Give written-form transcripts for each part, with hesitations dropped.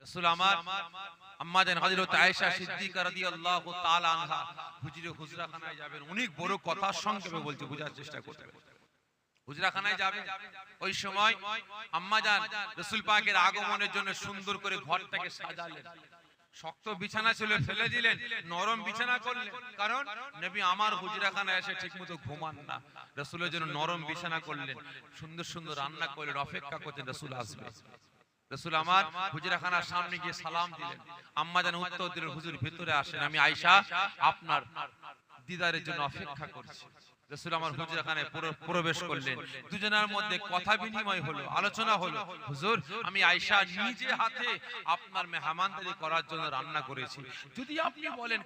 রাসূল আমার আম্মা জান হযরত আয়েশা সিদ্দিকা রাদিয়াল্লাহু তাআলা আনহা হুজরাখানায় যাবেন। অনেক বড় কথা সংক্ষেপে বলতে বোঝার চেষ্টা করতে হবে। হুজরাখানায় যাবেন, ওই সময় আম্মা জান রাসূল পাকের আগমনের জন্য সুন্দর করে ঘরটাকে সাজালেন। শক্ত বিছানা ছিল ফেলে দিলেন, নরম বিছানা করলেন, কারণ নবী আমার হুজরাখানায় এসে ঠিকমতো ঘুমান না। রাসূলের জন্য নরম বিছানা করলেন, সুন্দর সুন্দর রান্না করলেন, অপেক্ষা করতেন রাসূল আসবে। রাসূল আমার হুজরাখানার সামনে গিয়ে সালাম দিলেন। আম্মা জান উত্তর দিলেন, হুজুর ভিতরে আসেন, আমি আয়েশা আপনার দিদারের জন্য অপেক্ষা করছি। রাসূল আমার হুজরাখানায় প্রবেশ করলেন। দুজনের মধ্যে কথা বিনিময় হলো, আলোচনা হলো। হুজুর, আমি আয়েশা নিজে হাতে আপনার মেহমানদারি করার জন্য রান্না করেছি, যদি আপনি বলেন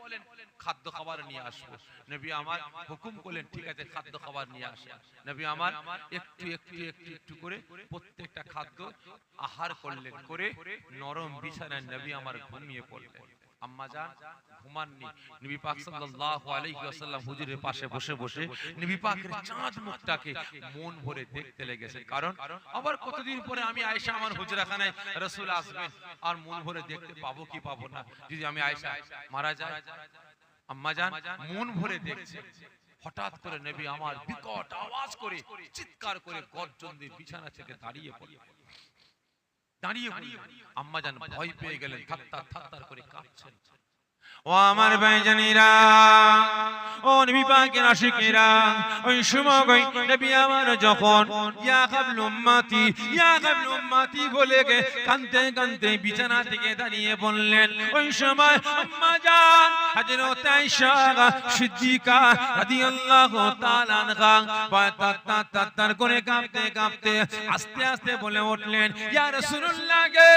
খাদ্য খাবার নিয়ে আসবো। নবী আমার হুকুম করলেন, ঠিক আছে খাদ্য খাবার নিয়ে আসেন। নবী আমার একটু একটু একটু একটু করে প্রত্যেকটা খাদ্য আহার করলেন, করে নরম বিছানায় নবী আমার ঘুমিয়ে পড়লেন। আম্মা জান ঘুমাননি। নবী পাক সাল্লাল্লাহু আলাইহি ওয়াসাল্লাম হুজুরের পাশে বসে বসে নবী পাকের চাঁদ মুখটাকে মন ভরে দেখতে লেগেছে, কারণ আবার কতদিন পরে আমি আয়েশা আমার হুজরাখানায় রাসূল আসবেন, আর মন ভরে দেখতে পাবো কি পাবো না, যদি আমি আয়েশা মারা যায়। আম্মা জান মন ভরে দেখছে। হঠাৎ করে নবী আমার বিকট আওয়াজ করে চিৎকার করে গর্জন দিয়ে বিছানা থেকে দাঁড়িয়ে পড়লেন। আম্মা জান ভয় পেয়ে গেলেন, থাত্তার করে কাঁপছেন। ও আমার ভাইজানেরা, ও নবী পাকের আশিকেরা, ওই সময় নবী আমার যখন ইয়া কাবল উম্মতি ইয়া কাবল উম্মতি বলে কাঁদতে কাঁদতে বিছানা থেকে দাঁড়িয়ে বললেন, ওই সময় আম্মা জান হযরত আয়েশা সিদ্দিকা রাদিয়াল্লাহু তাআলা আনহা তাত্তার করে কাঁপতে কাঁপতে আস্তে আস্তে বলে উঠলেন, ইয়া রাসূলুল্লাহ গে,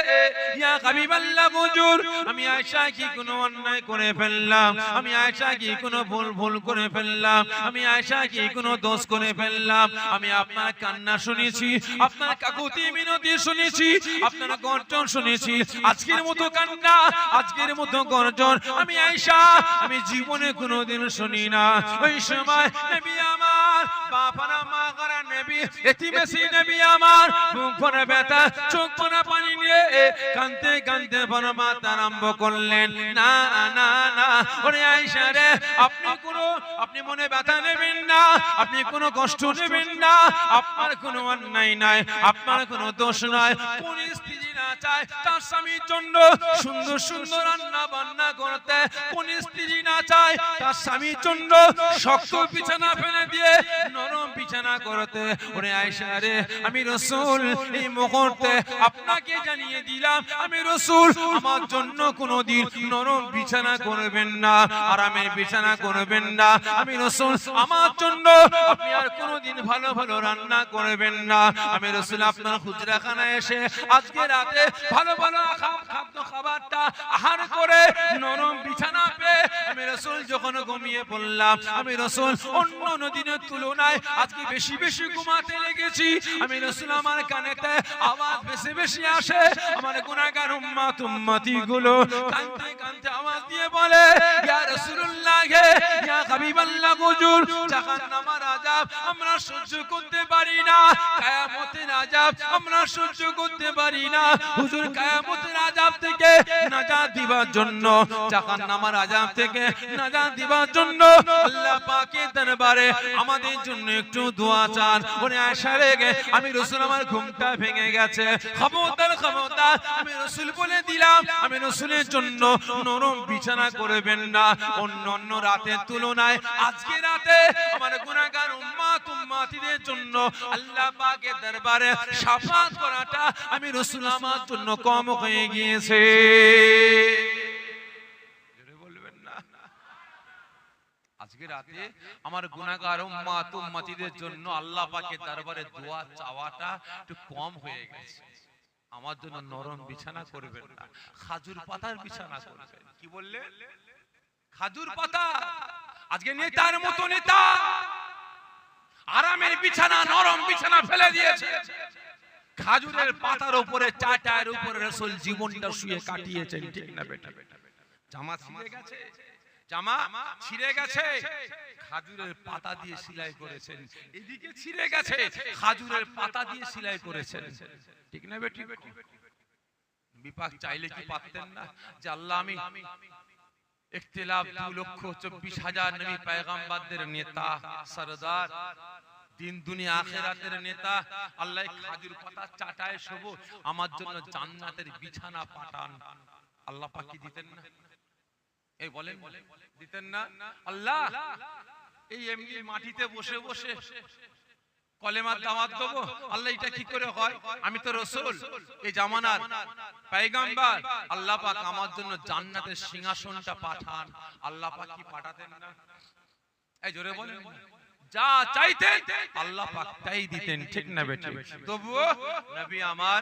ইয়া হাবিবাল্লাহ হুজুর, আমি আয়েশা কি কোনো অন্যায় করে ফেললাম? আমি আয়েশা কি কোনো ভুল করে ফেললাম? আমি আয়েশা কি কোনো দোষ করে ফেললাম? আমি আপনার কান্না শুনেছি, আপনার কাকুতি মিনতি শুনেছি, আপনার গর্জন শুনেছি, আজকের মতো কান্না, আজকের মতো গর্জন আমি আয়েশা আমি জীবনে কোনোদিন শুনি না। ওই সময় নবী আমার বাপারা মা করা নবী এতিমেসি নবী আমার মুখ ভরে ব্যথা, চোখ ভরে পানি নিয়ে কাঁদতে কাঁদতে ফরমাতে আরম্ভ করলেন, না না না, ওরে আয়েশা রে, আপনি মনে ব্যথা নেবেন না, আপনি কোনো কষ্ট নেবেন না, আপনার কোনো অন্যায় নাই, আপনার কোনো দোষ নাই। কোন স্ত্রী না চায় তার স্বামীর জন্য সুন্দর সুন্দর রান্না বান্না করতে? কোন স্ত্রী না চায় তার স্বামীর জন্য শক্ত বিছানা ফেলে দিয়ে নরম বিছানা করতে? ওরে আয়েশা রে, আমি রাসূল এই মুহূর্তে আপনাকে জানিয়ে দিলাম, আমি রাসূল আমার জন্য কোনোদিন নরম বিছানা করবেন না, আরামের বিছানা করবেন না। আমি রাসূল আমার জন্য আপনি আর কোনোদিন ভালো ভালো রান্না করবেন না। আমি রাসূল আপনার হুজরাখানায় এসে আজকে রাতে ভালো ভালো খাদ্য খাবারটা আহার করে নরম বিছানা পেয়ে আমি রাসূল যখন ঘুমিয়ে পড়লাম, আমি রাসূল অন্য দিনের তুলনায় আজকে বেশি বেশি ঘুমাতে লেগেছি। আমি রাসূল আমার কানেতে আওয়াজ বেশি বেশি আসে, আমার গুনাহগার উম্মতি গুলো কাঁদতে কাঁদতে আওয়াজ দিয়ে বলে, ইয়া রাসূলুল্লাহ হে, ইয়া হাবিবাল্লাহ হুজুর, জাহান্নামের আযাব আমরা সহ্য করতে পারি না, কিয়ামতের আযাব আমরা সহ্য করতে পারি না। হুজুর, কিয়ামতের আযাব থেকে নাজাত দিবার জন্য, জাহান্নামের আযাব থেকে নাজাত দিবার জন্য আল্লাহ পাকের দরবারে আমাদের জন্য একটু দোয়া চান। ওরে আয়েশা রে, আমি রাসূল আমার ঘুমটা ভেঙে গেছে, খবরদার খবরদার, আমি রাসূল বলে দিলাম, আমি রাসূলের জন্য নরম বিছানা করবেন না। অন্য রাতের তুলনায় আজকে রাতে আমার গুনাহগার উম্মতিদের জন্য আল্লাহ পাকের দরবারে শাফাত করাটা আমি রাসূল আমার জন্য কম হয়ে গিয়েছে। বলবেন না, আজকে রাতে আমার গুনাহগার উম্মতিদের জন্য আল্লাহ পাকের দরবারে দোয়া চাওয়াটা একটু কম হয়ে গেছে। আমার জন্য নরম বিছানা করবেন না, খাজুর পাতার বিছানা করবেন। কি বললে? খাজুর পাতা। আজকে নেতার মতো নেতা আরামের বিছানা, নরম বিছানা ফেলে দিয়েছে, খাজুরের পাতার উপরে, চাটায়ের উপরে রাসূল জীবনটা শুয়ে কাটিয়েছেন। ঠিক না বেটা? জামা ছিঁড়ে গেছে, জামা ছিঁড়ে গেছে, খাজুরের পাতা দিয়ে সেলাই করেছেন। এদিকে ছিঁড়ে গেছে, খাজুরের পাতা দিয়ে সেলাই করেছেন। ঠিক না বেটি? বিপাক চাইলে কি পারতেন না যে আল্লাহ আমি ইখতিলাফ 2,24,000 নবী পয়গম্বরদের নেতা সরদার দিন দুনিয়া আখিরাতের নেতা আল্লাহ খাজুর পাতা চাটায় শোব আমার জন্য জান্নাতের বিছানা পাঠান আল্লাহ পাক কি দিতেন না এই বলেন দিতেন না আল্লাহ এই এমনি মাটিতে বসে বসে কলেমার দাওয়াত দেব আল্লাহ এটা কি করে হয় আমি তো রাসূল এই জামানার পয়গম্বর আল্লাহ পাক আমার জন্য জান্নাতের সিংহাসনটা পাঠান আল্লাহ পাক কি পাঠাতেন না এই জোরে বলেন যা চাইতেন আল্লাহ পাক তাই দিতেন ঠিক না বেটি তবুও নবী আমার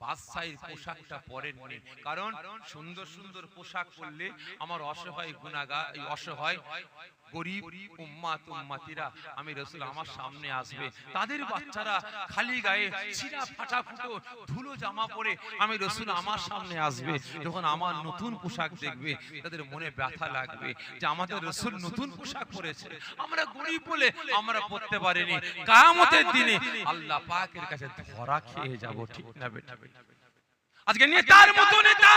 বাদশাহীর পোশাকটা পরেননি কারণ সুন্দর সুন্দর পোশাক পরলে আমার অসহায় গুনাহগার এই অসহায় গরীব উম্মত উম্মতিরা আমি রাসূল আমার সামনে আসবে তাদের বাচ্চারা খালি গায়ে ছিঁড়া ফাটা ফুটো ধুলো জামা পরে আমি রাসূল আমার সামনে আসবে যখন আমার নতুন পোশাক দেখবে তাদের মনে ব্যথা লাগবে যে আমাদের রাসূল নতুন পোশাক পরেছে আমরা গরীব বলে আমরা পরতে পারিনি কিয়ামতের দিনে আল্লাহ পাকের কাছে ধরা খেয়ে যাব ঠিক না বেটা আজকে নেতার মতো নেতা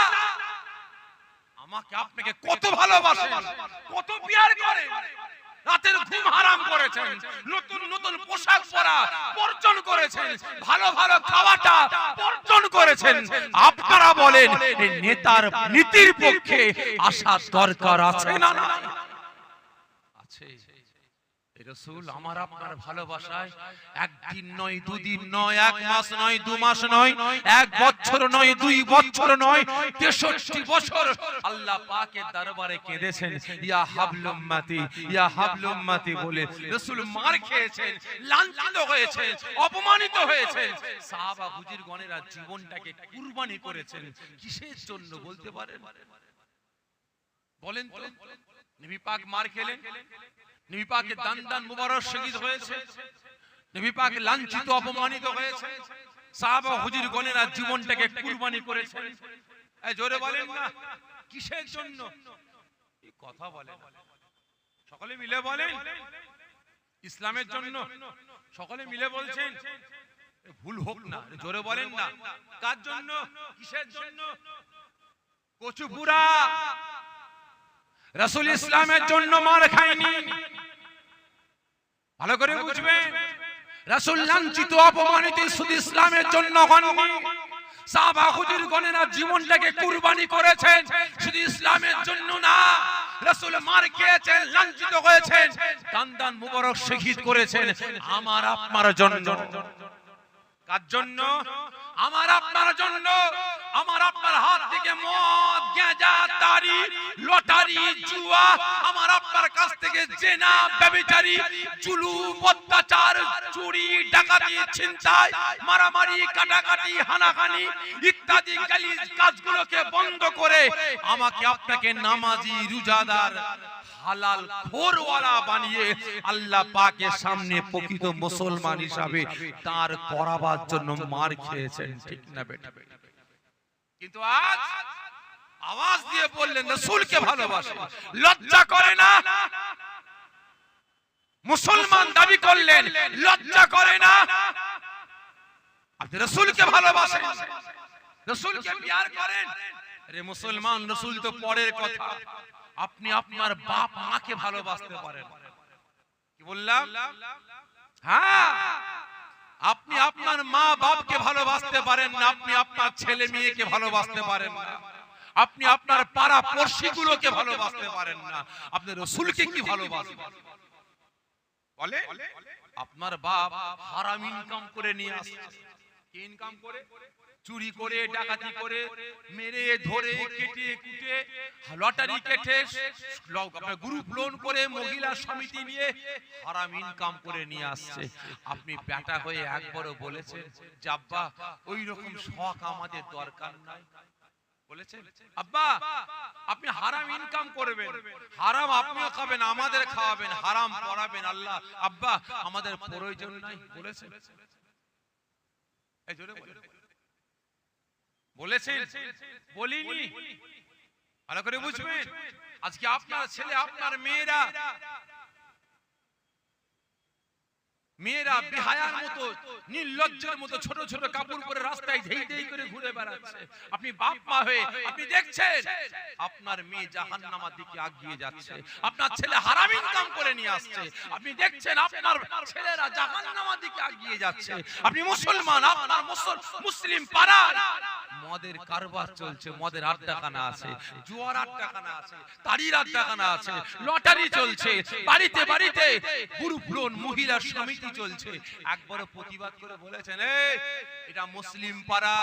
আমাকে আপনাকে কত ভালোবাসেন কত প্যার করেন রাতের ঘুম হারাম করেছেন নতুন নতুন পোশাক পরা বর্জন করেছেন ভালো ভালো খাওয়াটা বর্জন করেছেন আপনারা বলেন এই নেতার নীতির পক্ষে আসা দরকার আছে না না আছে রাসূল আমার আপনার ভালোবাসায় একদিন নয় দুদিন নয় এক মাস নয় দু মাস নয় এক বছর নয় দুই বছর নয় 63 বছর আল্লাহ পাকের দরবারে কেঁদেছেন ইয়া হাবলুম মাতি বলে রাসূল মার খেয়েছেন লাঞ্ছিত হয়েছেন অপমানিত হয়েছেন সাহাবা হুজুরগণেরা জীবনটাকে কুরবানি করেছেন কিসের জন্য বলতে পারেন বলেন তো নবী পাক মার খেলেন নবী পাকের দান মুবারক শহীদ হয়েছে নবী পাক লাঞ্ছিত অপমানিত হয়েছে সাহাবা হুজুরগণেরা জীবনটাকে কুরবানি করেছেন এই জোরে বলেন না কিসের জন্য এই কথা বলেন সকলে মিলে বলেন ইসলামের জন্য সকলে মিলে বলছেন ভুল হোক না জোরে বলেন না কার জন্য কিসের জন্য কচুপুরা রাসূল ইসলামের জন্য মার খায়নি ভালো করে বুঝবেন রাসূল লাঞ্ছিত অপমানিত শুধু ইসলামের জন্য হননি সাহাবা হুজুরগণেরা জীবনটাকে কুরবানি করেছেন শুধু ইসলামের জন্য না রাসূল মার খেয়েছেন লাঞ্ছিত হয়েছেন দান মুবারক শহীদ করেছেন আমার আপনার জন্য কার জন্য আমার আপনার জন্য আমার আপনার হাত থেকে মদ গাঁজা তারি লটারি জুয়া আমার আপনার কাছ থেকে জেনা ব্যভিচারী জুলুম অত্যাচার চুরি ডাকাতি ছিনতাই মারামারি কাটাকাটি হানাহানি ইত্যাদি গালিজ কাজগুলোকে বন্ধ করে আমাকে আপনাকে নামাজি রোজাদার হালাল খোরওয়ালা বানিয়ে আল্লাহ পাকের সামনে প্রকৃত মুসলমান হিসাবে তার করাবার জন্য মার খেয়েছেন ঠিক না বেটা কিন্তু আজ আওয়াজ দিয়ে বললেন রাসূলকে ভালোবাসে লজ্জা করে না মুসলমান দাবি করলেন লজ্জা করে না আপনি রাসূলকে ভালোবাসেন রাসূলকে প্যার করেন আরে মুসলমান রাসূল তো পরের কথা আপনি আপনার বাপ মাকে ভালোবাসতে পারেন কি বললাম হ্যাঁ আপনি আপনার মা বাপকে ভালোবাসতে পারেন না আপনি আপনার ছেলে মেয়েকে ভালোবাসতে পারেন না আপনি আপনার পাড়া পড়শিগুলোকে ভালোবাসতে পারেন না আপনি রাসূলকে কি ভালোবাসবেন বলে আপনার বাপ হারাম ইনকাম করে নিয়ে আসছে কি ইনকাম করে চুরি করে ডাকাতি করে মেরে ধরে কেটে কুটে লটারি কেটে আপনার গ্রুপ লোন করে মহিলা সমিতি নিয়ে হারাম ইনকাম করে নিয়ে আসছে আপনি বেটা হয়ে একবারও বলেছেন যে আব্বা ওই রকম শখ আমাদের দরকার নাই বলেছেন আব্বা আপনি হারাম ইনকাম করবেন হারাম আপনিও খাবেন আমাদের খাওয়াবেন হারাম পড়াবেন আল্লাহ আব্বা আমাদের প্রয়োজন নাই বলেছেন এই জোরে বলেছেন বলিনি ভালো করে বুঝবেন আজকে আপনার ছেলে আপনার মেয়েরা মেয়েরা বিহায়ার মতো নির্লজ্জের মতো ছোট ছোট কাপড় পরে রাস্তায় ধেই ধেই করে ঘুরে বেড়াচ্ছে। আপনি বাপ মা হয়ে আপনি দেখছেন আপনার মেয়ে জাহান্নামের দিকে এগিয়ে যাচ্ছে, আপনার ছেলে হারাম ইনকাম করে নিয়ে আসছে, আপনি দেখছেন আপনার ছেলেরা জাহান্নামের দিকে এগিয়ে যাচ্ছে। আপনি মুসলমান, আপনার মুসলিম পাড়ায় মদের কারবার চলছে, মদের আড্ডাখানা আছে, জুয়ার আড্ডাখানা আছে, তাড়ির আড্ডাখানা আছে, লটারি চলছে, বাড়িতে বাড়িতে বুড়ো মহিলা সমিতি চলছে। একবারও প্রতিবাদ করে বলেছেন এটা মুসলিম পাড়া,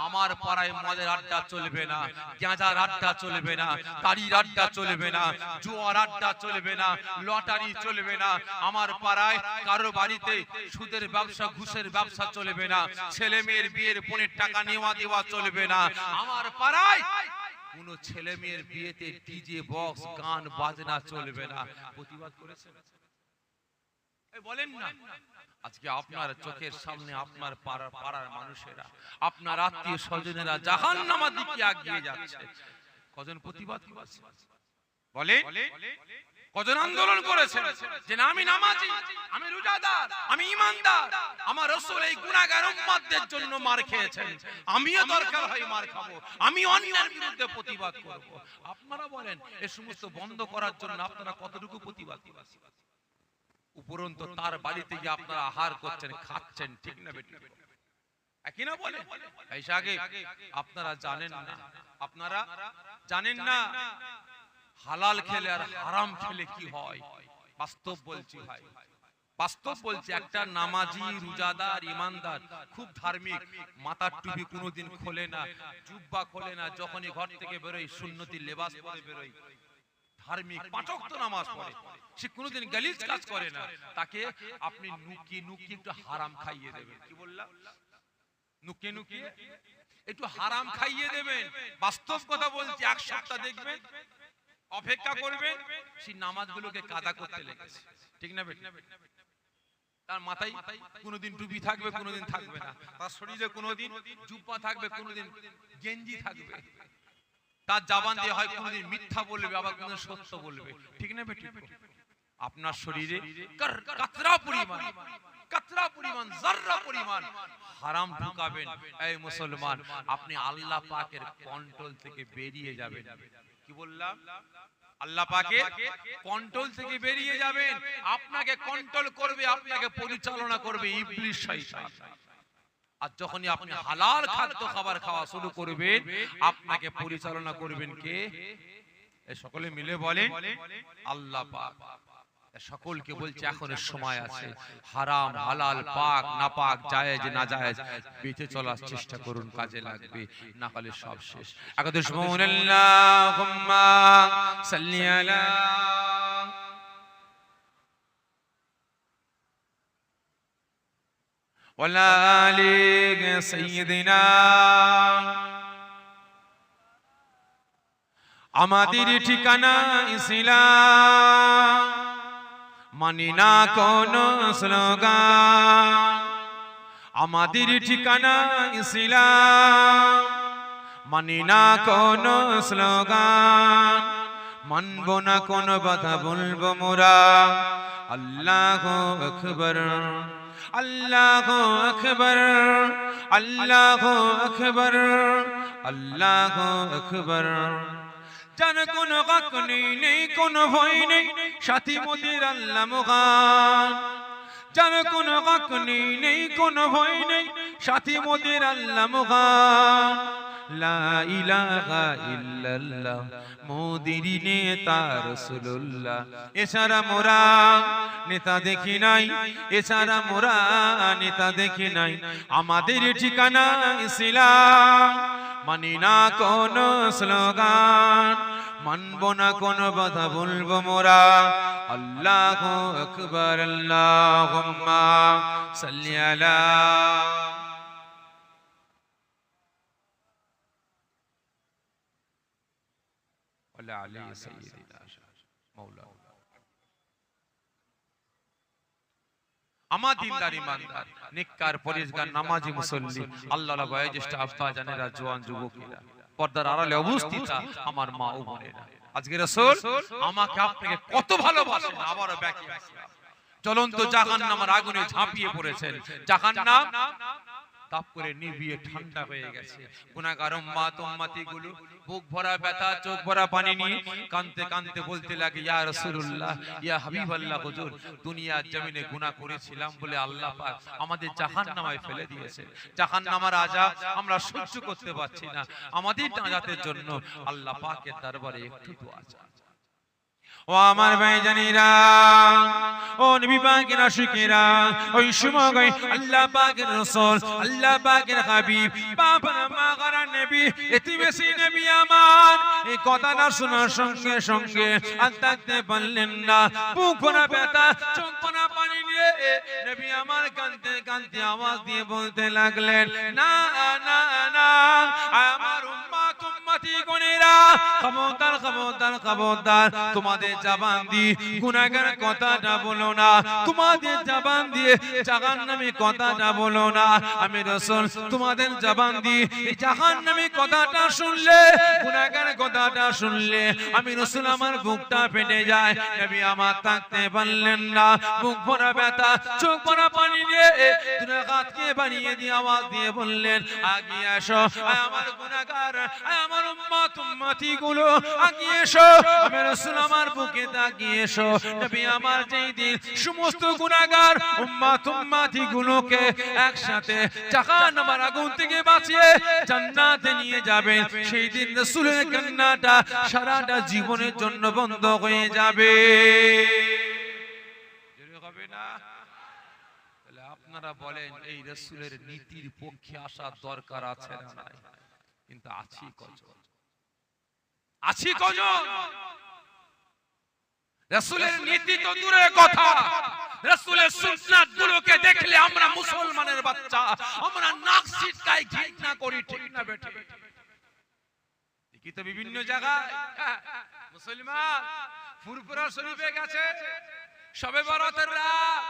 আমার পাড়ায় মদের আড্ডা চলবে না, গাঁজার আড্ডা চলবে না, তাড়ির আড্ডা চলবে না, জুয়ার আড্ডা চলবে না, লটারি চলবে না, আমার পাড়ায় কারো বাড়িতে সুদের ব্যবসা ঘুষের ব্যবসা চলবে না, ছেলে মেয়ের বিয়ের পণের টাকা নেওয়া দেওয়া চলবে না, আমার পাড়ায় কোন ছেলে মেয়ের বিয়েতে ডিজে বক্স গান বাজনা চলবে না। প্রতিবাদ করেছেন? বলেন না। আজকে আপনার চোখের সামনে আপনার পাড়ার মানুষেরা, আপনার আত্মীয় স্বজনেরা জাহান্নামের দিকে এগিয়ে যাচ্ছে। কজন প্রতিবাদ করেছে বলেন? কজন আন্দোলন করেছে যে না আমি নামাজি, আমি রোজাদার, আমি ঈমানদার, আমার রাসূল এই গুনাহগার উম্মতদের জন্য মার খেয়েছেন, আমিও দরকার হয় মার খাবো, আমি অন্যের বিরুদ্ধে প্রতিবাদ করব। আপনারা বলেন এই সমস্ত বন্ধ করার জন্য আপনারা কতটুকু প্রতিবাদ করেছেন? উপরন্তু তার বাড়িতে গিয়ে আপনারা আহার করছেন, খাচ্ছেন, ঠিক না বেটি? একই না বলে? আগে আপনারা জানেন না, আপনারা জানেন না হালাল খেলে আর হারাম খেলে কি হয়। বাস্তব বলছি ভাই, বাস্তব বলছি। একটা নামাজি, রোজাদার, ঈমানদার, খুব ধার্মিক, মাথার টুপি কোনোদিন খোলে না, জুব্বা খোলে না, যখনই ঘর থেকে বেরোয় সুন্নতি লেবাস পরে বেরোয়, ধার্মিক, পাঁচ ওয়াক্ত নামাজ পড়ে, সে কোনোদিন গালিজ কাজ করে না, তাকে আপনি নুকি নুকি একটু হারাম খাইয়ে দেবেন। কি বললাম? নুকি নুকি একটু হারাম খাইয়ে দেবেন। বাস্তব কথা বলছি। এক সপ্তাহ দেখবেন, অপেক্ষা করবেন, সেই নামাজগুলোকে কাদা করতে লেগেছে, ঠিক না বেটা? তার মাথায় কোনোদিন টুপি থাকবে, কোনোদিন থাকবে না, তার শরীরে কোনোদিন জুব্বা থাকবে, কোনোদিন গেঞ্জি থাকবে, তার জবান দিয়ে হয় কোনোদিন মিথ্যা বলবে, আবার কোনোদিন সত্য বলবে, ঠিক না বেটি? আপনার শরীরে কাতরা পরিমাণ যাররা পরিমাণ হারাম ঢুকাবেন, এই মুসলমান আপনি আল্লাহ পাকের কন্ট্রোল থেকে বেরিয়ে যাবেন। কি বললাম? আল্লাহ পাকের কন্ট্রোল থেকে বেরিয়ে যাবেন। আপনাকে কন্ট্রোল করবে, আপনাকে পরিচালনা করবে ইবলিস শয়তান। আর যখনই আপনি হালাল খাদ্য খাবার খাওয়া শুরু করবেন, আপনাকে পরিচালনা করবেন কে? এই সকলে মিলে বলেন আল্লাহ পাক। সকলকে বলছে এখনো সময় আছে, হারাম হালাল পাক না পাক জায়েজ না জায়েজ বেঁচে চলার চেষ্টা করুন, কাজে লাগবে, না হলে সব শেষ। আকাদে সুবহানাল্লাহুম্মা সাল্লি আলা ওয়ালা আলি সাইয়্যিদিনা। আমাদের ঠিকানা ইসলাম, মানি না কোন স্লোগান। আমাদের ঠিকানা ইসলাম, মানি না কোন স্লোগান। মানব না কোন কথা বলবো মোরা। আল্লাহু আকবার, আল্লাহু আকবার, আল্লাহু আকবার, আল্লাহু আকবার। যার কোনো হক নেই, কোনো ভয় নেই, সাথী মোদের আল্লাহ মহান। যার কোনো হক নেই, কোনো ভয় নেই, সাথী মোদের আল্লাহ মহান। লা ইলাহা ইল্লাল্লাহ মোদের নেতা রাসূলুল্লাহ। এছাড়া মোরা নেতা দেখি নাই, এছাড়া মোরা নেতা দেখি নাই। আমাদের ঠিকানা ইসলাম, মানি না কোন স্লোগান, মানব না কোন কথা বলবো মোরা। আল্লাহু আকবার, আল্লাহুম্মা সাল্লি আলা ওয়ালা আলি সাইয়্যিদিনা মাওলা। আমার দিনদার ইমানদার নেককার পরেজগার নামাজি মুসল্লি আল্লাহর বয়োজ্যেষ্ঠ আব্বা জানেরা, জওয়ান যুবকেরা, পর্দার আড়ালে অবস্থিত আমার মা ও বোনেরা, আজকে রাসূল আমাকে আপনাকে কত ভালোবাসেন। আবারও ব্যাখ্যা চলন্ত জাহান্নামের আগুনে ঝাঁপিয়ে পড়েছেন। জাহান্নাম তাপ করে নিভিয়ে ঠান্ডা হয়ে গেছে। গুনাহগার উম্মত উম্মতি গুলো বুক ভরা ব্যথা, চোখ ভরা পানি নিয়ে কাঁদতে কাঁদতে বলতে লাগে, ইয়া রাসূলুল্লাহ, ইয়া হাবিবাল্লাহ, হুজুর দুনিয়ার জমিনে গুনাহ করেছিলাম বলে আল্লাহ পাক আমাদের জাহান্নামে ফেলে দিয়েছে। জাহান্নামের আযাব আমরা সহ্য করতে পারছি না। আমাদের নাজাতের জন্য আল্লাহ পাকের দরবারে একটু দোয়া চাই। ও আমার ভাইজানেরা, ও নবী পাকের আশিকেরা, ওই সময় আল্লাহ পাকের রাসূল, আল্লাহ পাকের হাবিব, বাবার মাগার নবী, এতিমেসি নবী আমার এই কথাটা শোনার সঙ্গে সঙ্গে আর থাকতে পারলেন না। বুক ভরা ব্যথা, চোখ ভরা পানি নিয়ে নবী আমার কাঁদতে কাঁদতে আওয়াজ দিয়ে বলতে লাগলেন, না না না, আমার উম্মত উম্মতি গণেরা, খবরদার খবরদার খবরদার, তোমাদের জবান দিয়ে গুনাহগার কথাটা বলো না, তোমাদের জবান দিয়ে জাহান্নামী কথাটা বলো না। আমি রাসূল তোমাদের জবান দিয়ে জাহান্নামী কথাটা শুনলে, গুনাহগার কথাটা শুনলে আমি রাসূল আমার বুকটা ফেটে যায়। নবী আমার থাকতে পারলেন না, বুক ভরা ব্যথা, চোখ ভরা পানি নিয়ে দুই হাতকে বানিয়ে দিয়ে আওয়াজ দিয়ে বললেন, আগিয়ে আসো আমার গুনাহগার, আমার উম্মত উম্মতি গুলো আগিয়ে এসো। আমি রাসূল আমার বুকে তাকিয়ে এসো। নবী আমার যেই দিন সমস্ত গুনাহগার উম্মত উম্মতি গুলোকে একসাথে জাহান্নামের আগুন থেকে বাঁচিয়ে জান্নাতে নিয়ে যাবেন, সেই দিন রাসূলের কান্নাটা সারাটা জীবনের জন্য বন্ধ হয়ে যাবে। জোরে হবে না? তাহলে আপনারা বলেন এই রাসূলের নীতির পক্ষে আসার দরকার আছে না নাই? কিন্তু আছি কজন? আছি কজন? রাসূলের নীতি তো দূরের কথা, রাসূলের সুন্নাত গুলোকে দেখলে আমরা মুসলমানের বাচ্চা, আমরা নাক ছিটকাই ঘৃণা করি, ঠিক না বেঠে? দেখি তো বিভিন্ন জায়গায় মুসলমান ফুরফুরা শরীফে গেছে, শবে বরাতের রাত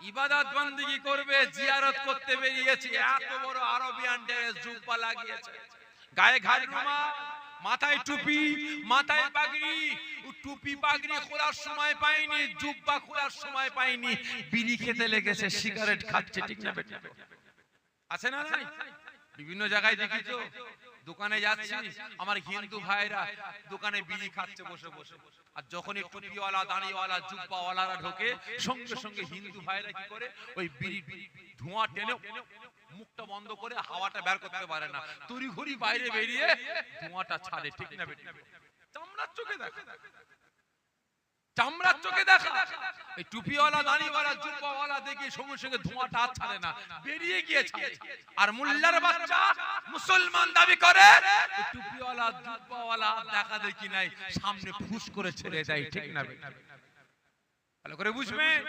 ইবাদত বندگی করবে, জিয়ারত করতে বেরিয়েছে, এত বড় আরবিয়ান ড্রেস জুব্বা লাগিয়েছে, গায়ে ঘাড় রুমাল, মাথায় টুপি, মাথায় পাগড়ি, টুপি পাগড়ি খোলার সময় পায়নি, জুব্বা খোলার সময় পায়নি, বিড়ি খেতে লেগেছে, সিগারেট খাচ্ছে, ঠিক না বেটা? আছে না নাই? বিভিন্ন জায়গায় দেখি তো, দোকানে যাচ্ছি আমার হিন্দু ভাইরা দোকানে বিড়ি খাচ্ছে বসে বসে, আর যখনই টুপিওয়ালা, দাড়িওয়ালা, জুব্বাওয়ালারা ঢোকে সঙ্গে সঙ্গে হিন্দু ভাইরা কি করে, ওই বিড়ি ধোঁয়া টেনে মুখটা বন্ধ করে হাওয়াটা বের করতে পারে না, তুরি ঘুরি বাইরে বেরিয়ে ধোঁয়াটা ছাড়ে, ঠিক না বেটা? চামড়ার চোখে দেখা, চামড়ার চোখে দেখা, এই টুপিওয়ালা, দাড়িওয়ালা, জুব্বাওয়ালা দেখি সঙ্গে সঙ্গে ধোঁয়াটা ছাড়ে না, বেরিয়ে গিয়ে ছাড়ে। আর মোল্লার বাচ্চা মুসলমান দাবি করে, টুপিওয়ালা, জুব্বাওয়ালা দেখা দেখি নাই, সামনে ফুস করে ছেড়ে দেয়, ঠিক না বেটা? ভালো করে বুঝবেন,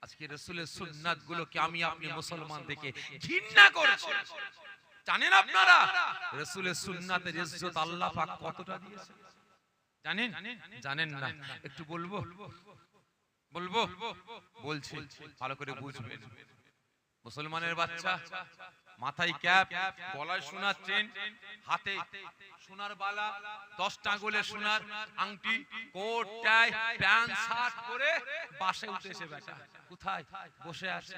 আজকে রাসূলের সুন্নাত গুলোকে আমি আপনি মুসলমান থেকে ঘৃণা করছি। জানেন আপনারা রাসূলের সুন্নাতের ইজ্জত আল্লাহ পাক কতটা দিয়েছে? জানেন? জানেন না? একটু বলবো বলবো বলছি, ভালো করে বুঝবেন। মুসলমানের বাচ্চা মাথায় ক্যাপ, গলায় সোনার চেন, হাতে সোনার বালা, 10টা আঙ্গুলে সোনার আংটি, কোট টাই, প্যান্ট শার্ট পরে বাসে উঠেছে বেটা। কোথায়? বসে আছে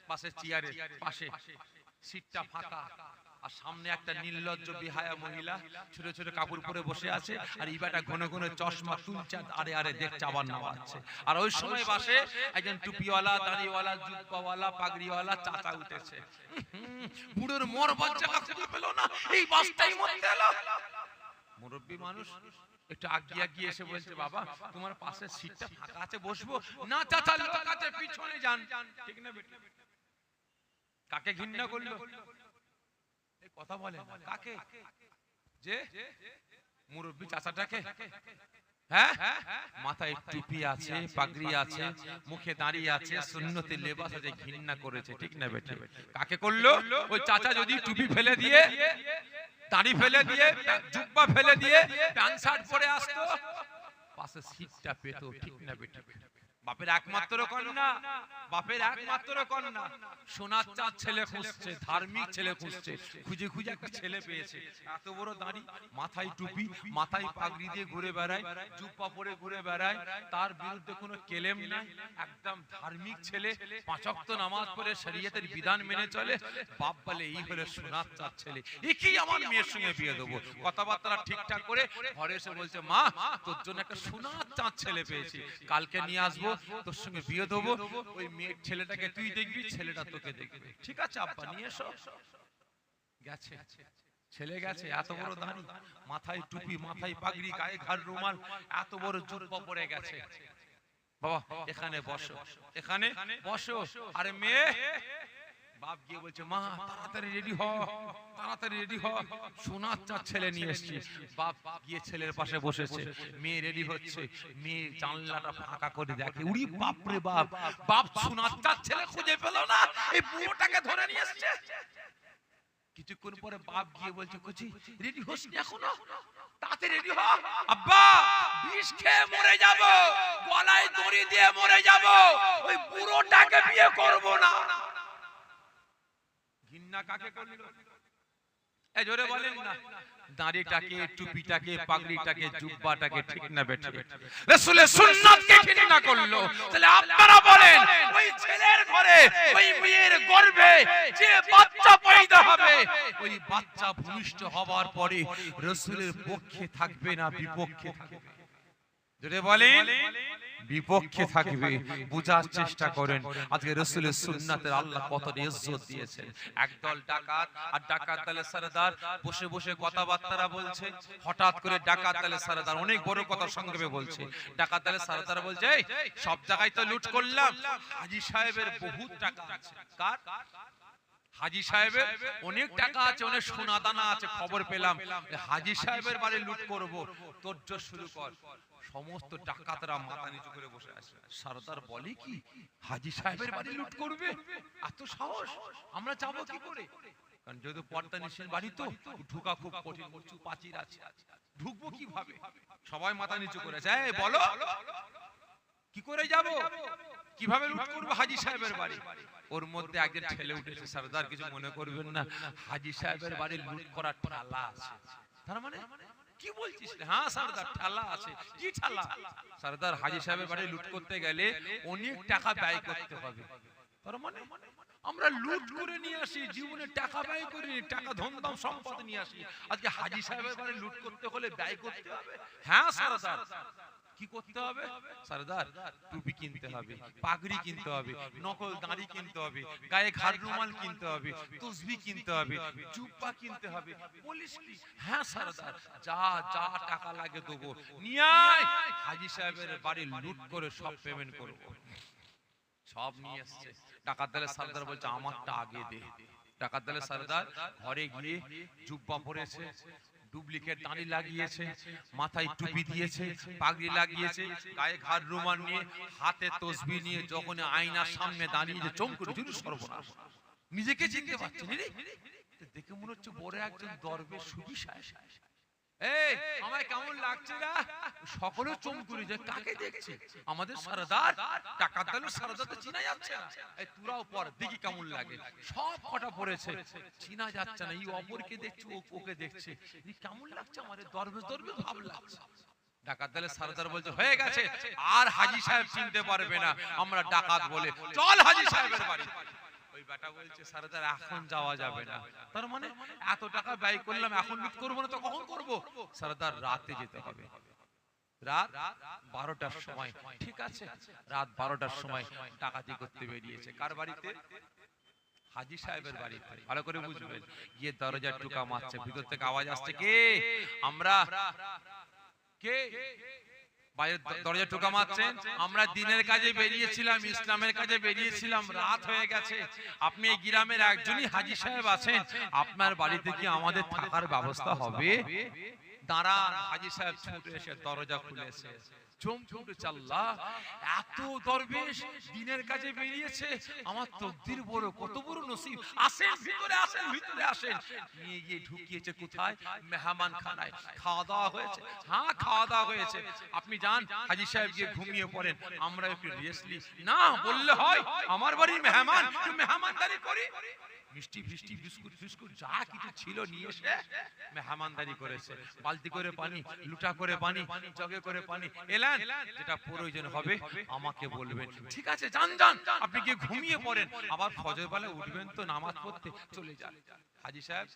পাশের চেয়ারে, পাশে সিটটা ফাঁকা, আর সামনে একটা নির্লজ্জ বিহায়া মহিলা ছোট ছোট কাপড় পরে বসে আছে, আর ইবাটা ঘন ঘন চশমা তুলছে, আরে আরে দেখছে, আবার নামাচ্ছে। আর ওই সময় বাসে একজন টুপিওয়ালা, দাড়িওয়ালা, জুব্বাওয়ালা, পাগড়িওয়ালা চাচা উঠেছে। বুড়োর মোর বাচ্চা খুঁজে পেল না, এই বাসটাই মরতে এলো। মুরব্বী মানুষ একটু আগিয়ে গিয়ে এসে বলছে, বাবা তোমার পাশে সিটটা ফাঁকা আছে, বসবো না? চাচা লোক আছে, পিছনে যান, ঠিক না বেটা? কাকে ঘৃণা করলো? কথা বলে না, কাকে? যে মুরব্বী চাচাটাকে। হ্যাঁ, মাথায় টুপি আছে, পাগড়ি আছে, মুখে দাঁড়িয়ে আছে, সুন্নতি লেবাস আছে, ঘৃণা করেছে, ঠিক না বেটা? কাকে করলো? ওই চাচা যদি টুপি ফেলে দিয়ে, দাড়ি ফেলে দিয়ে, জুব্বা ফেলে দিয়ে, প্যান্ট শার্ট পরে আসতো, পাশে সিটটা পেতো, ঠিক না বেটা? বাপের একমাত্র কন্যা, বাপের একমাত্র কন্যা, সোনার চাঁদ ছেলে খুঁজছে, ধার্মিক ছেলে খুঁজছে, খুঁজে খুঁজে একটা ছেলে পেয়েছে, এত বড় দাড়ি, মাথায় টুপি, মাথায় পাগড়ি দিয়ে ঘুরে বেড়ায়, জুব্বা পরে ঘুরে বেড়ায়, তার বিরুদ্ধে কোনো কেলেম নাই, একদম ধার্মিক ছেলে, 5 ওয়াক্ত নামাজ পড়ে শরীয়তের বিধান মেনে চলে। বাপ বলে এই হলো সোনার চাঁদ ছেলে, একেই আমার মেয়ের সঙ্গে বিয়ে দেবো। কথাবার্তা ঠিকঠাক করে ঘরে এসে বলছে, মা তোর জন্য একটা সোনার চাঁদ ছেলে পেয়েছি, কালকে নিয়ে আসবো, তোর সঙ্গে বিয়ে দেবো, ওই মেয়ের ছেলেটাকে তুই দেখবি, ছেলেটা তোকে দেখবে। ঠিক আছে আব্বা, নিয়ে এসো। গেছে ছেলে, গেছে, এত বড় দাড়ি, মাথায় টুপি, মাথায় পাগড়ি, গায়ে ঘাড় রুমাল, এত বড় জুব্বা পরে গেছে। বাবা এখানে বসো, এখানে বসো। আরে মেয়ে, বাপ গিয়ে বলছে, মা তাড়াতাড়ি রেডি হ, তাড়াতাড়ি রেডি হ, সোনার চাঁদ ছেলে নিয়ে এসেছি। বাপ গিয়ে ছেলের পাশে বসেছে, মেয়ে রেডি হচ্ছে, মেয়ে জানলাটা ফাঁকা করে দেখে, উড়ি বাপ রে বাপ, বাপ সোনার চাঁদ ছেলে খুঁজে পেল না, এই বুড়োটাকে ধরে নিয়ে এসেছে। কিছুক্ষণ পরে বাপ গিয়ে বলছে, কুচি রেডি হোস নি এখনো, তাতে রেডি হ, আব্বা বিষ খেয়ে মরে যাব, গলায় দড়ি দিয়ে মরে যাব, ওই বুড়োটাকে বিয়ে করব না। ঘৃণা কাকে করলো? এই জোরে বলেন না। দাড়িটাকে, টুপিটাকে, পাগড়িটাকে, জুব্বাটাকে, ঠিক না বেঠে? রাসূলের সুন্নাতকে ঘৃণা করলো। তাহলে আপনারা বলেন, ওই ছেলের ঘরে, ওই মেয়ের গর্ভে যে বাচ্চা পয়দা হবে, ওই বাচ্চা ভূমিষ্ঠ হওয়ার পরে রাসূলের পক্ষে থাকবে না বিপক্ষে থাকবে? জোরে বলেন, বিপক্ষে থাকবে। বুঝার চেষ্টা করেন আজকে রাসূলের সুন্নাতের আল্লাহ কত ইজ্জত দিয়েছেন। একদল ডাকাত, আর ডাকাত দলের সরদার বসে বসে কথাবার্তা বলছে। হঠাৎ করে ডাকাত দলের সরদার অনেক বড় কথা সংক্ষেপে বলছে। ডাকাত দলের সরদার বলছে, এই সব জায়গায় তো লুট করলাম, হাজী সাহেবের বহুত টাকা আছে। কার? হাজী সাহেবের অনেক টাকা আছে, অনেক সোনা দানা আছে, খবর পেলাম হাজী সাহেবের বাড়ি লুট করব, তোর্য শুরু কর। সমস্ত ডাকাতরা মাথা নিচু করে বসে আছে। সরদার বলে, কি হাজী সাহেবের বাড়ি লুট করবে? এত সাহস, আমরা যাব কি করে? কারণ যেহেতু পর্দা নিষেধ বাড়ি, তো ঢোকা খুব কঠিন, উঁচু প্রাচীর আছে, ঢুকবো কিভাবে? সবাই মাথা নিচু করে আছে। এই বলো কি করে যাব, কিভাবে লুট করবো হাজী সাহেবের বাড়ি? ওর মধ্যে একজন ঠেলে উঠেছে, সরদার কিছু মনে করবেন না, হাজী সাহেবের বাড়ি লুট করার ঠালা আছে। তার মানে কি বলছিস? হ্যাঁ সরদার, ঠালা আছে। কি ঠালা? সরদার, হাজী সাহেবের বাড়ি লুট করতে গেলে অনেক টাকা ব্যয় করতে হবে। তার মানে আমরা লুট করে নিয়ে আসি, জীবনে টাকা ব্যয় করি, টাকা ধনদাম সম্পদ নিয়ে আসি, আজকে হাজী সাহেবের বাড়ি লুট করতে হলে ব্যয় করতে হবে? হ্যাঁ সরদার। কি করতে হবে? সরদার, টুপি কিনতে হবে, পাগড়ি কিনতে হবে, নকল দাড়ি কিনতে হবে, গায়ে ঘাড় রুমাল কিনতে হবে, তসবিহ কিনতে হবে, জুব্বা কিনতে হবে, পুলিশ কি? হ্যাঁ সরদার, যা যা টাকা লাগে দেবো, নিয়ে আয়, হাজী সাহেবের বাড়ি লুট করে সব পেমেন্ট করব। সব নিয়ে আসছে। ডাকাত দলের সরদার বলছে, আমারটা আগে দে। ডাকাত দলের সরদার ঘরে গিয়ে জুব্বা পরেছে, ডুপ্লিকেট দাড়ি লাগিয়েছে, মাথায় টুপি দিয়েছে, পাগড়ি লাগিয়েছে, গায়ে ঘাড় রুমাল নিয়ে, হাতে তসবিহ নিয়ে যখন আয়নার সামনে দাঁড়িয়ে যে চমকে উঠে, সর্বনাশ, নিজেকে চিনতে পারছে না। দেখে মনে হচ্ছে বড় একজন দরবেশ সুফি সাহেব। এই আমায় কেমন লাগছে না? সকলে চমকুরি যে কাকে দেখছে? আমাদের সরদার, ডাকাত দলের সরদার তো চিনা যাচ্ছে না। এই তুরাও পর, দেখি কেমন লাগে। সব কটা পড়েছে, চিনা যাচ্ছে না। এই অপরকে দেখছে, ওকে দেখছে, কেমন লাগছে আমাদের দরবেশ দরবেশ ভাব লাগছে। ডাকাত দলের সরদার বলছে, হয়ে গেছে, আর হাজী সাহেব চিনতে পারবে না, আমরা ডাকাত বলে, চল হাজী সাহেবের বাড়ি। ওই বেটা বলছে, সরদার এখন যাওয়া যাবে না। তার মানে এত টাকা ব্যয় করলাম, এখন লুট করবো না তো কখন করবো? সরদার, রাতে যেতে হবে, রাত 12টার সময়। ঠিক আছে, রাত 12টার সময় ডাকাতি করতে বেরিয়েছে। কার বাড়িতে? হাজী সাহেবের বাড়িতে। ভালো করে বুঝবেন। গিয়ে দরজার টোকা মারছে, ভিতর থেকে আওয়াজ আসছে, কে? আমরা। কে? বাইরে দরজা টোকা মারছেন। আমরা দিনের কাজে বেরিয়েছিলাম, ইসলামের কাজে বেরিয়েছিলাম, রাত হয়ে গেছে। আপনি এই গ্রামের একজনই হাজী সাহেব আছেন, আপনার বাড়িতে কি আমাদের থাকার ব্যবস্থা হবে? দাঁড়ান। হাজী সাহেব ছুটে এসে দরজা খুলেছে, চমকে উঠেছে, আল্লাহ, এত দরবেশ দিনের কাজে বেরিয়েছে, আমার তকদির বড়, কত বড় নসিব। আসেন ভিতরে, আসেন ভিতরে আসেন। নিয়ে গিয়ে ঢুকিয়েছে কোথায়? মেহমান খানায়। খাওয়া দাওয়া হয়েছে? হ্যাঁ, খাওয়া দাওয়া হয়েছে। আপনি যান, হাজী সাহেব গিয়ে ঘুমিয়ে পড়েন, আমরা একটু রেস্ট নিই। না বললে হয়, আমার বাড়ির মেহমান, একটু মেহমানদারি করি। মিষ্টি ফিষ্টি বিস্কুট ফিস্কুট যা কিছু ছিল নিয়ে এসে মেহমানদারি করেছে। বালতি করে পানি, লুটা করে পানি, জগে করে পানি। এলেন, যেটা প্রয়োজন হবে আমাকে বলবেন। ঠিক আছে, যান যান, আপনি গিয়ে ঘুমিয়ে পড়েন, আবার ফজর বেলা উঠবেন তো নামাজ পড়তে, চলে যান। হাজী সাহেব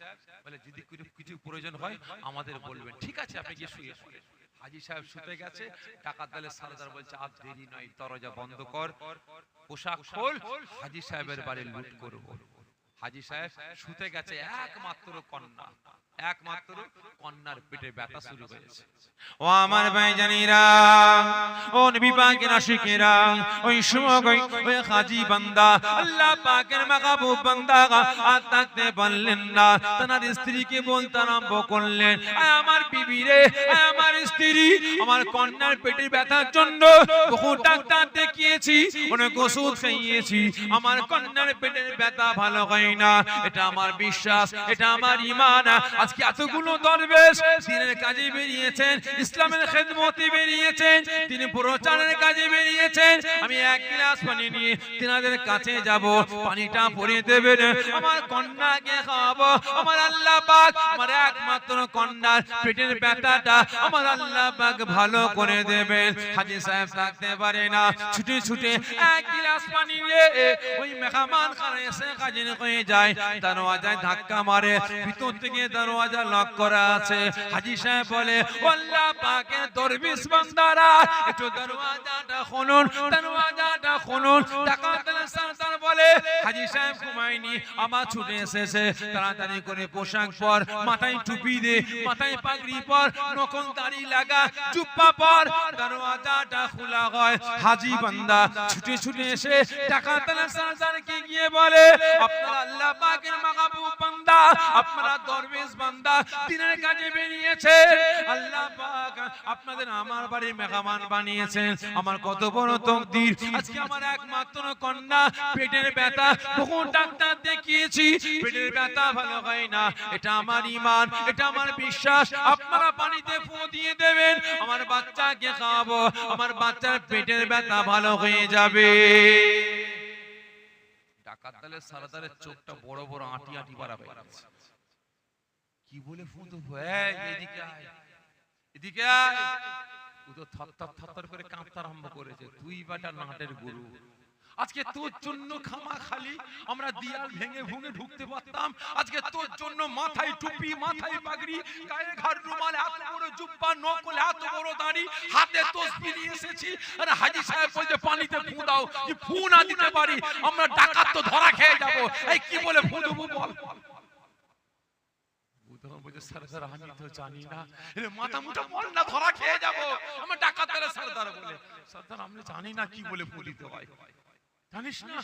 বলে, যদি কিছু প্রয়োজন হয় আমাদের বলবেন। ঠিক আছে, আপনি গিয়ে শুয়ে পড়েন। হাজী সাহেব শুতে গেছে। ডাকাত দলের সরদার বলছে, আর দেরি নয়, দরজা বন্ধ কর, পোশাক খোল, হাজী সাহেবের বাড়ি লুট করব। হাজী সাহেব শুতে গেছে, একমাত্র কন্যা, একমাত্র কন্যার পেটে ব্যথা শুরু হয়েছে। ও আমার ভাইজানেরা, ও নবী পাকের আশিকেরা, ওই সময় ওই হাজী বান্দা, আল্লাহ পাকের মাহবুব বান্দা আর থাকতে পারলেন না। তার স্ত্রীকে বলতে আরম্ভ করলেন, আমার বিবি রে, আমার স্ত্রী, আমার কন্যার পেটের ব্যথার জন্য বহু ডাক্তার দেখিয়েছি, অনেক ওষুধ খাইয়েছি, আমার কন্যার পেটের ব্যথা ভালো হয় না। এটা আমার বিশ্বাস, এটা আমার ঈমান। আজকে এতগুলো দরবেশ দিনের কাজে বেরিয়েছেন, ইসলামের খেদমতে বেরিয়েছেন, তিনি প্রচারের কাজে বেরিয়েছেন। আমি এক গ্লাস পানি নিয়ে তিনাদের কাছে যাব, পানিটা ভরে দেবেন, আমার কন্যাকে খাওয়াবো। আমার আল্লাহ পাক আমার একমাত্র কন্যার পেটের ব্যথাটা আমার আল্লাহ পাক ভালো করে দেবেন। হাজী সাহেব থাকতে পারে না, ছুটে ছুটে এক গ্লাস পানি নিয়ে ওই মেহমান খানায় এসে হাজির হয়ে যায়। দরওয়াজায় ধাক্কা মারে, ভিতর থেকে দরওয়াজা লক করা আছে। হাজী সাহেব বলে, আল্লাহ পাকের দরবেশ বান্দারা, একটু দরওয়াজাটা খুলুন, দরওয়াজাটা খুলুন। ডাকাত সরদার বলে, হাজী সাহেব ঘুমায়নি, আমার ছুটে এসেছে, তাড়াতাড়ি করে পোশাক পর, মাথায় টুপি দে, মাথায় পাগড়ি পর, নখন দাড়ি লাগা, জুব্বা পর। দরওয়াজাটা খোলা হয়। হাজী বান্দা ছুটে ছুটে এসে ডাকাত সরদারকে গিয়ে বলে, আপনারা আল্লাহ পাকের মাহবুব বান্দা, আপনারা দরবেশ বান্দা, দিনের কাজে বেরিয়েছে, আল্লাহ পাক আপনাদের আমার বাড়ির মেহমান বানিয়েছেন। আমার কত বড় তকদির, আজকে আমার একমাত্র কন্যা পেটের ব্যথা, বহু ডাক্তার দেখিয়েছি, পেটের ব্যথা ভালো হয় না। এটা আমার ঈমান, এটা আমার বিশ্বাস। আপনারা পানিতে ফু দিয়ে দেবেন, আমার বাচ্চাকে খাওয়াবো, আমার বাচ্চার পেটের ব্যথা ভালো হয়ে যাবে। ডাকাত দলের সরদারের চোখটা বড় বড় আঁটি আঁটি বাড়া হয়ে গেছে। কি বলে ফু দেবো? এদিকে আয়, এদিকে আয়। ও তো থরথর থরথর করে কাঁপতে আরম্ভ করেছে। তুই বাটা নাটের গরু, আজকে তোর জন্য খামা খালি আমরা দিয়াল ভেঙে ভুঙে ঢুকতে পারতাম। আজকে তোর জন্য মাথায় টুপি, মাথায় পাগড়ি, গায়ে ঘাড় রুমাল, এত বড় জুব্বা, নকল এত বড় দাড়ি, হাতে তসবিহ নিয়ে এসেছি। আর হাজী সাহেব বলছে পানিতে ফু দাও। যে ফু না দিতে পারি আমরা ডাকাত তো ধরা খেয়ে যাব। এই কি বলে ফু দেবো বল? সরদার আমি তো জানি না, মাথা মুঠা বল না, ধরা খেয়ে যাব। আমার ডাকাত দলের সরদার বলে, সরদার আমি জানি না কি বলে ফু দিতে হয়, জানিস না?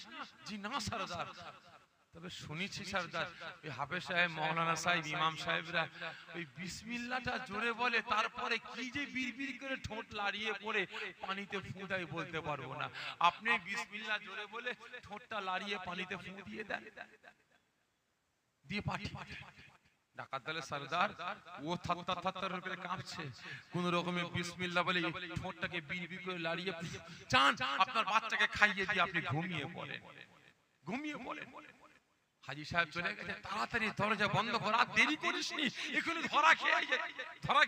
জি না সরদার, তবে শুনেছি সরদার, ওই হাফেজ সাহেব, মৌলানা সাহেব, ইমাম সাহেবরা ওই বিসমিল্লাহটা জোরে বলে, তারপরে কি যে বিড়বিড় করে ঠোঁট লাড়িয়ে পড়ে পানিতে ফু দেয় বলতে পারবো না। আপনি বিসমিল্লাহ জোরে বলে ঠোঁটটা লাড়িয়ে পানিতে ফু দিয়ে দেন, দিয়ে পাঠিয়ে। ডাকাত দলের সরদার ও থরথর থরথর করে কাঁপছে, কোন রকমে বিসমিল্লাহ বলে ঠোঁটটাকে বিড়বিড় করে লাড়িয়ে চান আপনার বাচ্চাকে খাইয়ে দিয়ে আপনি ঘুমিয়ে পড়েন, ঘুমিয়ে পড়েন। হাজী সাহেব চলে গেছে, তাড়াতাড়ি দরজা বন্ধ কর, আর দেরি করিসনি, এখনই ধরা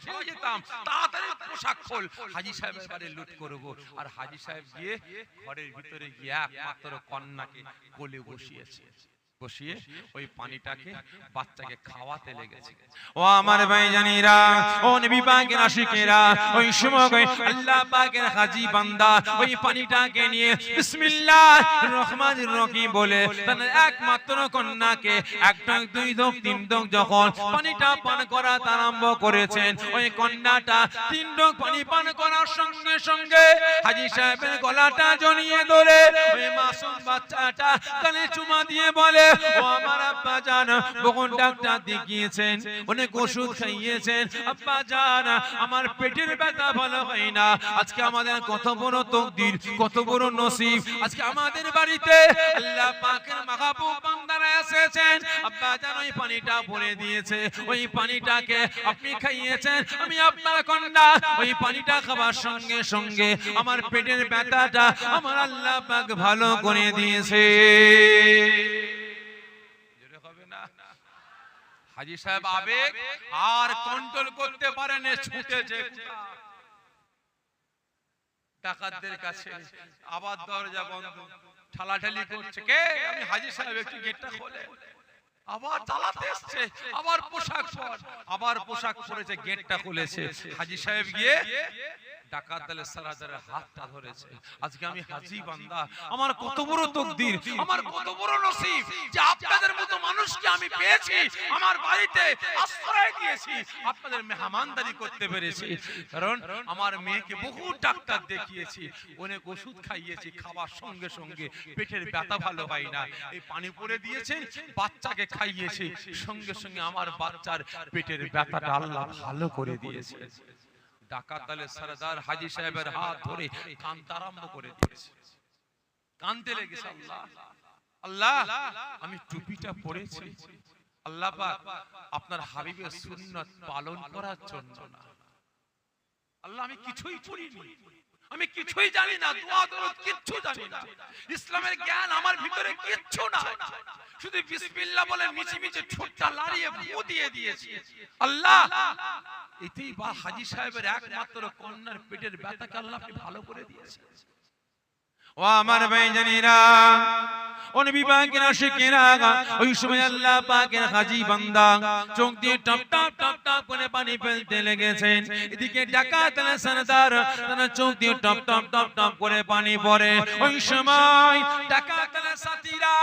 খেয়ে যেতাম, তাড়াতাড়ি পোশাক খোল, হাজী সাহেবের বাড়ি লুট করব। আর হাজী সাহেব গিয়ে ঘরের ভিতরে গিয়ে একমাত্র কন্যাকে কোলে বসিয়েছে, বসিয়ে ওই পানিটাকে বাচ্চাকে খাওয়াতে লেগেছে। ও আমার ভাইজানেরা, ও নবী পাকের আশিকেরা, ওই সময় আল্লাহ পাকের হাজী বান্দা ওই পানিটাকে নিয়ে বিসমিল্লাহির রহমানির রহিম বলে তার একমাত্র কন্যাকে এক ঢোক, দুই ঢোক, তিন ঢোক যখন পানিটা পান করা আরম্ভ করেছেন, ওই কন্যাটা তিন ঢোক পানি পান করার সঙ্গে সঙ্গে হাজী সাহেবের গলাটা জড়িয়ে ধরে ওই মাসুম বাচ্চাটা কানে চুমা দিয়ে বলে, ও আমার আব্বা জান বহু ডাক্তার দেখিয়েছেন, অনেক ওষুধ খাইয়েছেন, আব্বা জান আমার পেটের ব্যথা ভালো হয় না। আজকে আমাদের কত বড় তকদির, কত বড় নসিব, আজকে আমাদের বাড়িতে আল্লাহ পাকের মাহবুব বান্দারা এসেছেন। আব্বা জান ওই পানিটা ভরে দিয়েছে, ওই পানিটাকে আপনি খাইয়েছেন, আমি আপনার কন্যা। ওই পানিটা খাবার সঙ্গে সঙ্গে আমার পেটের ব্যথাটা আমার আল্লাহ পাক ভালো করে দিয়েছে। হাজী সাহেব আবেগ আর কন্ট্রোল করতে পারেন, ছুটেছে ডাকাতদের কাছে। আবার দরজা বন্ধ, ঠালাঠালি করছে। কে? আমি হাজী সাহেব, একটু গেটটা খোলে। আবার চালাতে এসছে, আবার পোশাক পর, আবার পোশাক পরেছে, গেটটা খুলেছে। হাজী সাহেব গিয়ে ডাকাত দলের সারাদারের হাতটা ধরেছে। আজকে আমি হাজী বান্দা, আমার কত বড় তকদির, আমার কত বড় নসিব যে আপনাদের মতো মানুষকে আমি পেয়েছি, আমার বাড়িতে আশ্রয় দিয়েছি, আপনাদের মেহমানদারি করতে পেরেছি। কারণ আমার মেয়েকে বহু ডাক্তার দেখিয়েছি, অনেক ওষুধ খাইয়েছি, খাবার সঙ্গে সঙ্গে পেটের ব্যথা ভালো হয় না। এই পানি পরে দিয়েছেন, বাচ্চাকে খাইয়েছি, সঙ্গে সঙ্গে আমার বাচ্চার পেটের ব্যথাটা আল্লাহ ভালো করে দিয়েছে। ডাকাত দলের সরদার হাজী সাহেবের হাত ধরে কাঁদতে আরম্ভ করে দিয়েছে, কাঁদতে লেগেছে। আল্লাহ, আমি টুপিটা পরেছি আল্লাহ পাক আপনার হাবিবের সুন্নাত পালন করার জন্য না। আল্লাহ, আমি কিছুই করিনি, আমি কিছুই জানি না, দোয়া দরুদ কিচ্ছু জানি না, ইসলামের জ্ঞান আমার ভিতরে কিচ্ছু না, শুধু বিসমিল্লাহ বলে মিছি মিছি ঠোঁটটা লাড়িয়ে ফু দিয়ে দিয়েছি। আল্লাহ, এতেই বা হাজী সাহেবের একমাত্র কন্যার পেটের ব্যথাকে আল্লাহ আপনি ভালো করে দিয়েছেন। ও আমার ভাইজানেরা, ও নবী পাকের আশিকেরা, ওই সময় আল্লাহ পাকের হাজী বান্দা চোখ দিয়ে টপ টপ টপ টপ করে পানি ফেলতে লেগেছেন। এদিকে ডাকাত সরদার তার চোখ দিয়ে টপ টপ টপ টপ করে পানি পড়ে। ওই সময় ডাকাত সাথীরা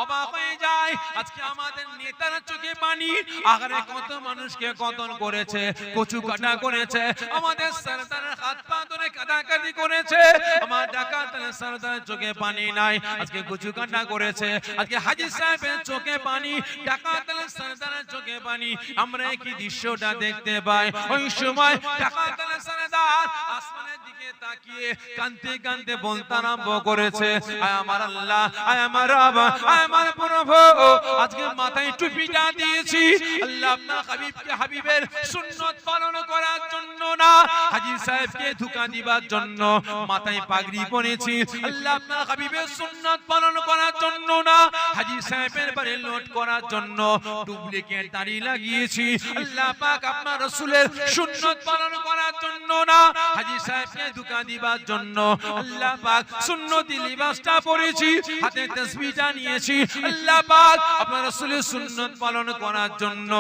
অবাক হয়ে যায়, আজকে আমাদের নেতার চোখে পানি, আগারে কত মানুষকে কতল করেছে, কচু কাটা করেছে, আমাদের সরদারের হাত পা ধরে কাটাকাটি করেছে, আমার ডাকাত সরদারের চোখে পানি নাই, আজকে কচু কাটা করেছে। আজকে হাজী সাহেবের চোখে পানি, ডাকাত সরদারের চোখে পানি। আমরা কি দৃশ্যটা দেখতে পাই? ওই সময় ডাকাত সরদার আসমানের দিকে তাকিয়ে কাঁদতে কাঁদতে বলতে আরম্ভ করেছে, আয় আমার আল্লাহ, আয় আমার রব, আয় আমার প্রভু, আজকে মাথায় টুপিটা দিয়েছি আল্লাহ আপনার হাবিবকে হাবিবের সুন্নাত পালন করার জন্য না, হাজী সাহেবকে ধোঁকা দিবার জন্য। মাথায় পাগড়ি পরেছি আল্লাহ আপনার হাবিবের সুন্নাত পালন করার জন্য না, হাজী সাহেবের বাড়ি লোড করার জন্য। ডুপ্লিকেট দাড়ি লাগিয়েছি আল্লাহ পাক আপনার রাসূলের সুন্নাত পালন করার জন্য না, হাজী সাহেবকে ধোঁকা দিবার জন্য। আল্লাহ পাক সুন্নতি লিবাসটা পরেছি, হাতে তাসবিহটা নিয়েছি আল্লাহ পাক আপনার রাসূলের সুন্নাত পালন করার জন্য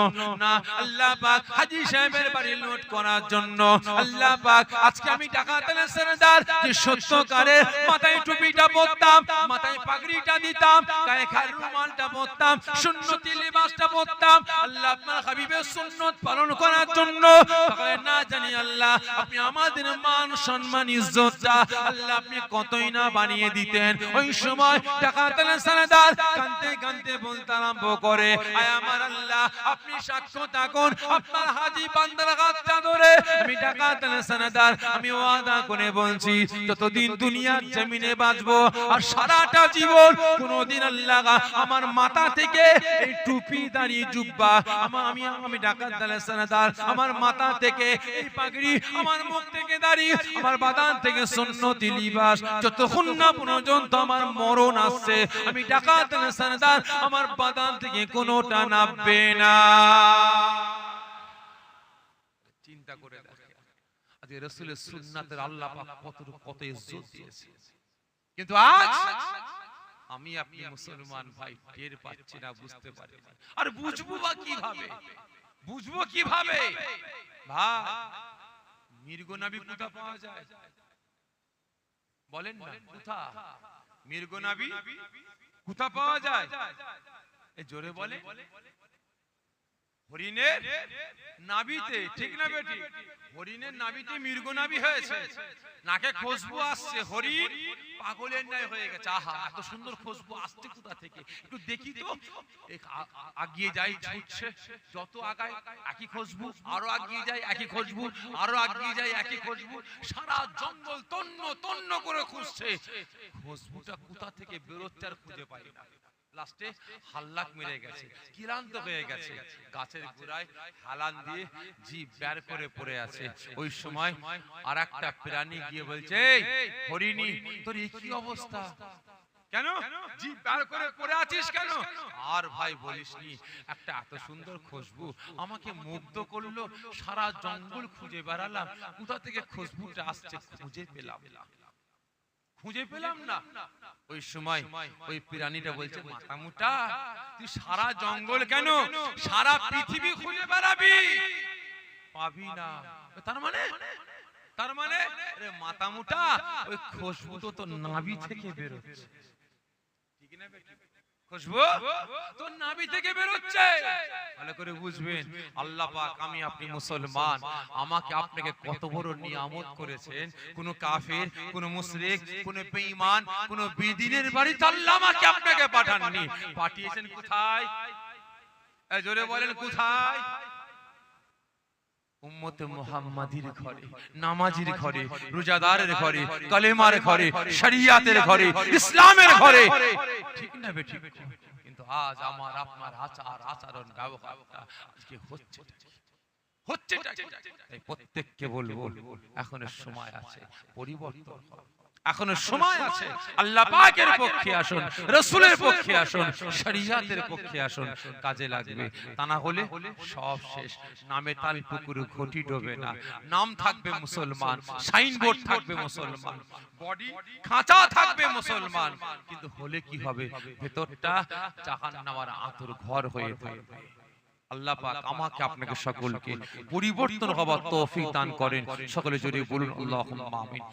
না, আল্লাহ পাক হাজী সাহেবের বাড়ি লোড করার জন্য। আল্লাহ পাক আজকে আমি ডাকাত সরদার যে সত্যকারে মাথায় টুপিটা পরতাম, মাথায় পাগড়িটা দিতাম, গায়ে খায়ের রুমালটা পরতাম, সুন্নতি লিবাসটা পরতাম আল্লাহ আপনার হাবিবের সুন্নাত পালন করার জন্য। তাহলে না জানি আল্লাহ আপনি আমাদের মান সম্মান ইজ্জতটা আল্লাহ আপনি কতই না বানিয়ে দিতেন। ওই সময় ডাকাত সরদার কাঁদতে কাঁদতে বলতে আরম্ভ করে, আয় আমার আল্লাহ, আপনি সাক্ষ্য থাকুন, আপনার হাজী বান্দার হাতটা ধরে আমি ডাকাত সরদার আমি ওয়াদা করে বলছি, যতদিন দুনিয়ার জমিনে বাঁচবো আর সারাটা জীবন কোনদিন আল্লাহ আমার মাথা থেকে এই টুপি দাড়ি জুব্বা আমি ডাকাত সরদার আমার মাথা থেকে এই পাগড়ি, আমার মুখ থেকে দাড়ি, আমার বাদান থেকে সুন্নতি লিবাস, যতক্ষণ না পর্যন্ত আমার মরণ আসছে আমি ডাকাত সরদার আমার বাদান থেকে কোনোটা নামবে না। চিন্তা করে দেখেন আজকে রাসূলের সুন্নাতের আল্লাহ পাক কত ইজ্জত দিয়েছে, কিন্তু আজ আমি আপনি মুসলমান ভাই টের পাচ্ছি না, বুঝতে পারি না। আর বুঝবো বা কিভাবে? বুঝবো কিভাবে? ভাই মির্গো নবী কোথা পাওয়া যায় বলেন না? কোথা মির্গো নবী কোথা পাওয়া যায়? এই জোরে বলে। হরিণের নাভিতে, ঠিক না বেটি? হরিণের নাভিতে মৃগ নাভি হয়েছে, নাকে খুশবু আসছে, হরিণ পাগলের ন্যায় হয়ে গেছে। আহা, এত সুন্দর খুশবু আসছে কোথা থেকে, একটু দেখি তো। আগিয়ে যাই, ছুটছে, যত আগায় একই খুশবু, আরো আগিয়ে যায় একই খুশবু, আরো আগিয়ে যায় একই খুশবু। সারা জঙ্গল তন্ন তন্ন করে খুঁজছে, খুশবুটা কোথা থেকে বেরোচ্ছে আর খুঁজে পায় না। লাস্টে হাল্লাক মেরে গেছে, ক্লান্ত হয়ে গেছে, গাছের গোড়ায় হালান দিয়ে জিভ বের করে পড়ে আছে। ওই সময় আর একটা প্রাণী গিয়ে বলছে, হরিণী, তোর এই কি অবস্থা? কেন জিভ বের করে পড়ে আছিস কেন? আর ভাই বলিসনি, একটা এত সুন্দর খুশবু আমাকে মুগ্ধ করলো, সারা জঙ্গল খুঁজে বেড়ালাম, কোথা থেকে খুশবুটা আসছে খুঁজে পেলাম না। ওই সময় ওই প্রাণীটা বলছে, মাথা মুটা, তুই সারা জঙ্গল কেন, সারা পৃথিবী খুঁজে বেড়াবি, পাবি না। তার মানে আরে মাথা মুটা, ওই খুশবু তো তোর নাভি থেকে বেরোচ্ছে, ঠিক না বেটি? খুশবু তো নাভি থেকে বেরোচ্ছে। ভালো করে বুঝবেন, আল্লাহ পাক, আমি আপনি মুসলমান, আমাকে আপনাকে কত বড় নিয়ামত করেছেন। কোন কাফির, কোন মুশরিক, কোন বেঈমান, কোন বেদিনের বাড়িতে আল্লাহ আমাকে আপনাকে পাঠাননি, পাঠিয়েছেন কোথায়? জোরে বলেন কোথায়? উম্মতে মুহাম্মাদির ঘরে, নামাজির ঘরে, রোজাদারের ঘরে, কালেমার ঘরে, শরিয়াতের ঘরে, ইসলামের ঘরে, ঠিক না বেটি? কিন্তু আজ আমার আপনার আচার আচরণ ব্যবহারটা আজকে হচ্ছে, তাই প্রত্যেককে বলবো, এখনো সময় আছে পরিবর্তন করার, এখনো সময় আছে। আল্লাহ পাকের পক্ষে আসুন, রাসূলের পক্ষে আসুন, শরিয়াতের পক্ষে আসুন, কাজে লাগবে। তা না হলে সব শেষ। নামে তাল পুকুর ঘটি ডোবে না, নাম থাকবে মুসলমান, সাইনবোর্ড থাকবে মুসলমান, বডি খাঁচা থাকবে মুসলমান, কিন্তু হলে কি হবে? ভেতরটা জাহান্নামের আঁতুর ঘর হয়ে থাকবে। আল্লাহ পাক আমাকে আপনাকে সকলকে পরিবর্তন হবার তৌফিক দান করেন। সকলে জোরে বলুন আল্লাহুম্মা আমিন।